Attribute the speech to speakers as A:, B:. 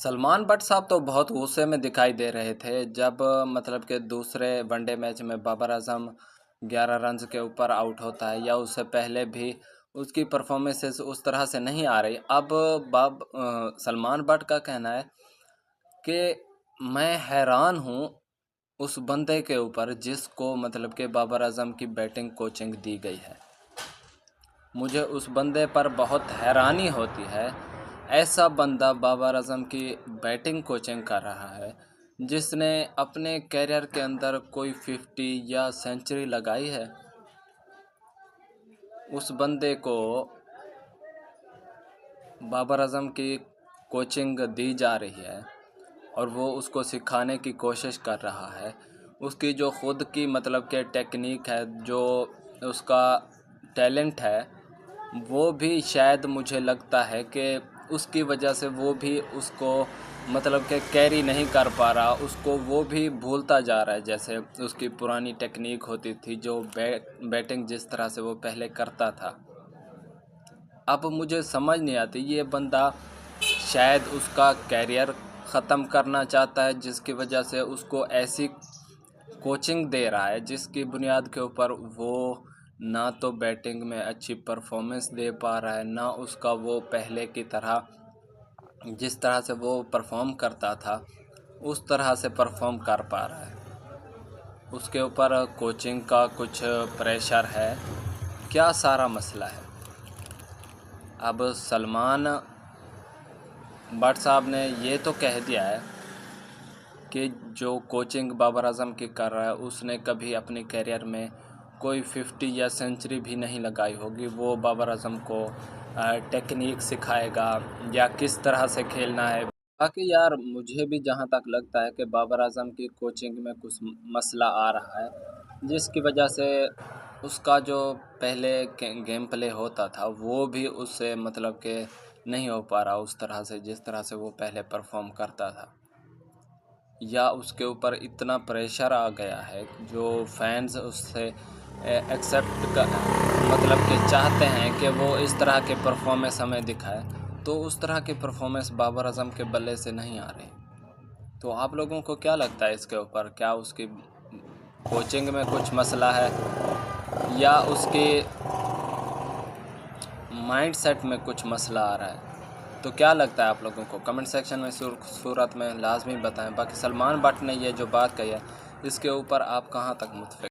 A: سلمان بٹ صاحب تو بہت غصے میں دکھائی دے رہے تھے جب مطلب کہ دوسرے ون ڈے میچ میں بابر اعظم 11 رنز کے اوپر آؤٹ ہوتا ہے یا اس سے پہلے بھی اس کی پرفارمنسز اس طرح سے نہیں آ رہی۔ اب سلمان بٹ کا کہنا ہے کہ میں حیران ہوں اس بندے کے اوپر جس کو مطلب کہ بابر اعظم کی بیٹنگ کوچنگ دی گئی ہے۔ مجھے اس بندے پر بہت حیرانی ہوتی ہے، ایسا بندہ بابر اعظم کی بیٹنگ کوچنگ کر رہا ہے جس نے اپنے کیریئر کے اندر کوئی 50 یا سینچری لگائی ہے۔ اس بندے کو بابر اعظم کی کوچنگ دی جا رہی ہے اور وہ اس کو سکھانے کی کوشش کر رہا ہے۔ اس کی جو خود کی مطلب کہ ٹیکنیک ہے، جو اس کا ٹیلنٹ ہے، وہ بھی شاید مجھے لگتا ہے کہ اس کی وجہ سے وہ بھی اس کو مطلب کہ کیری نہیں کر پا رہا، اس کو وہ بھی بھولتا جا رہا ہے جیسے اس کی پرانی ٹیکنیک ہوتی تھی، جو بیٹنگ جس طرح سے وہ پہلے کرتا تھا۔ اب مجھے سمجھ نہیں آتی، یہ بندہ شاید اس کا کیریئر ختم کرنا چاہتا ہے جس کی وجہ سے اس کو ایسی کوچنگ دے رہا ہے جس کی بنیاد کے اوپر وہ نہ تو بیٹنگ میں اچھی پرفارمنس دے پا رہا ہے، نہ اس کا وہ پہلے کی طرح جس طرح سے وہ پرفارم کرتا تھا اس طرح سے پرفارم کر پا رہا ہے۔ اس کے اوپر کوچنگ کا کچھ پریشر ہے، کیا سارا مسئلہ ہے۔ اب سلمان بٹ صاحب نے یہ تو کہہ دیا ہے کہ جو کوچنگ بابر اعظم کی کر رہا ہے اس نے کبھی اپنے کیریئر میں کوئی 50 یا سینچری بھی نہیں لگائی ہوگی۔ وہ بابر اعظم کو ٹیکنیک سکھائے گا یا کس طرح سے کھیلنا ہے۔ باقی یار مجھے بھی جہاں تک لگتا ہے کہ بابر اعظم کی کوچنگ میں کچھ مسئلہ آ رہا ہے جس کی وجہ سے اس کا جو پہلے گیم پلے ہوتا تھا وہ بھی اس سے مطلب کہ نہیں ہو پا رہا اس طرح سے جس طرح سے وہ پہلے پرفارم کرتا تھا، یا اس کے اوپر اتنا پریشر آ گیا ہے جو فینز اس سے ایکسیپٹ مطلب کہ چاہتے ہیں کہ وہ اس طرح کے پرفارمنس ہمیں دکھائے، تو اس طرح کی پرفارمنس بابر اعظم کے بلے سے نہیں آ رہی۔ تو آپ لوگوں کو کیا لگتا ہے اس کے اوپر؟ کیا اس کی کوچنگ میں کچھ مسئلہ ہے یا اس کی مائنڈ سیٹ میں کچھ مسئلہ آ رہا ہے؟ تو کیا لگتا ہے آپ لوگوں کو؟ کمنٹ سیکشن میں صورت میں لازمی بتائیں۔ باقی سلمان بٹ نے یہ جو بات کہی ہے اس کے اوپر آپ کہاں تک متفق